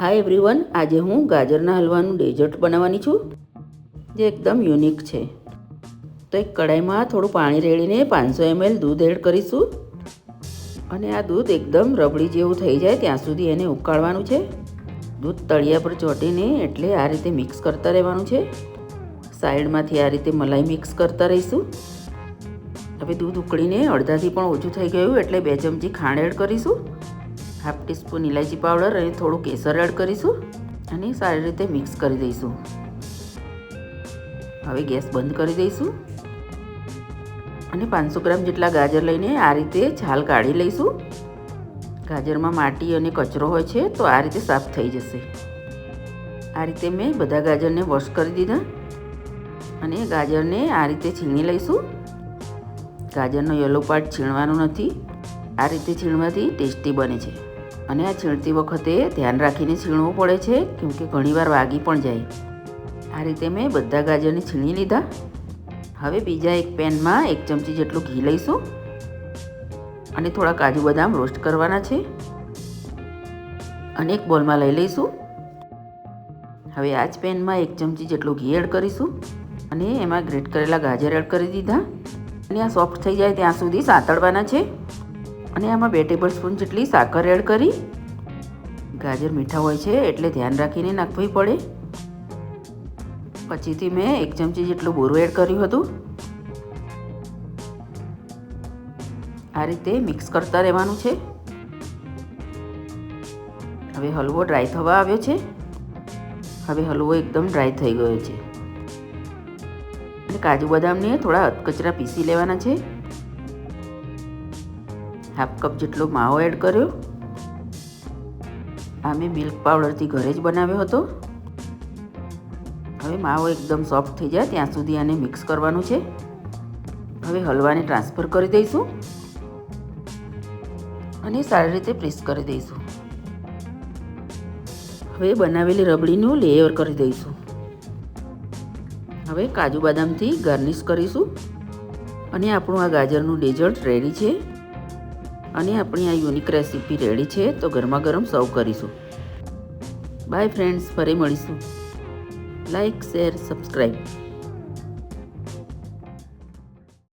Hi everyone, આજે હું ગાજરના હલવાનું dessert બનાવવાની છું જે એકદમ યુનિક છે. તો એક કડાઈમાં થોડું પાણી રેડીને 500 ml દૂધ એડ કરીશું અને આ દૂધ એકદમ રબડી જેવું થઈ જાય ત્યાં સુધી એને ઉકાળવાનું છે. દૂધ તળિયા પર ચોંટીને એટલે આ રીતે મિક્સ કરતા રહેવાનું છે. સાઈડમાંથી આ રીતે મલાઈ મિક્સ કરતા રહીશું. હવે દૂધ ઉકળીને અડધાથી પણ ઓછું થઈ ગયું એટલે 2 ચમચી ખાંડ એડ કરીશું. હાફ ટીસ્પૂન ઇલાયચી પાવડર અને થોડું કેસર એડ કરીશું અને સારી રીતે મિક્સ કરી દઈશું. હવે ગેસ બંધ કરી દઈશું અને 500 ગ્રામ જેટલા ગાજર લઈને આ રીતે છાલ કાઢી લઈશું. ગાજરમાં માટી અને કચરો હોય છે તો આ રીતે સાફ થઈ જશે. આ રીતે મેં બધા ગાજરને વોશ કરી દીધા અને ગાજરને આ રીતે છીણી લઈશું. ગાજરનો યલો પાર્ટ છીણવાનો નથી, આ રીતે છીણવાથી ટેસ્ટી બને છે અને આ છીણતી વખતે ધ્યાન રાખીને છીણવું પડે છે કેમકે ઘણીવાર વાગી પણ જાય. આ રીતે મેં બધા ગાજરને છીણી લીધા. હવે બીજા એક પેનમાં 1 ચમચી જેટલું ઘી લઈશું અને થોડા કાજુ બદામ રોસ્ટ કરવાના છે અને એક બોલમાં લઈ લઈશું. હવે આ જ પેનમાં 1 ચમચી જેટલું ઘી એડ કરીશું અને એમાં ગ્રેટ કરેલા ગાજર એડ કરી દીધા અને આ સોફ્ટ થઈ જાય ત્યાં સુધી સાંતળવાના છે. અને આમાં 2 ટેબલસ્પૂન જેટલી સાકર એડ કરી. ગાજર મીઠા હોય છે એટલે ધ્યાન રાખીને નાખવી પડે. પછીથી મેં 1 ચમચી જેટલું બોરું એડ કર્યું હતું. આ રીતે મિક્સ કરતા રહેવાનું છે. હવે હલવો ડ્રાય થવા આવ્યો છે. હવે હલવો એકદમ ડ્રાય થઈ ગયો છે અને કાજુ બદામને થોડા અધકચરા પીસી લેવાના છે. હાફ કપ જેટલો માવો એડ કર્યો. આ મેં મિલ્ક પાવડરથી ઘરે જ બનાવ્યો હતો. હવે માવો એકદમ સોફ્ટ થઈ જાય ત્યાં સુધી આને મિક્સ કરવાનું છે. હવે હલવાને ટ્રાન્સફર કરી દઈશું અને સારી રીતે પ્રેસ કરી દઈશું. હવે બનાવેલી રબડીનું લેયર કરી દઈશું. હવે કાજુ બદામથી ગાર્નિશ કરીશું અને આપણું આ ગાજરનું ડેઝર્ટ રેડી છે અને આપણી આ યુનિક રેસીપી રેડી છે. તો ગરમા ગરમ સર્વ કરીશું. બાય ફ્રેન્ડ્સ, ફરી મળીશું. Like, share, subscribe.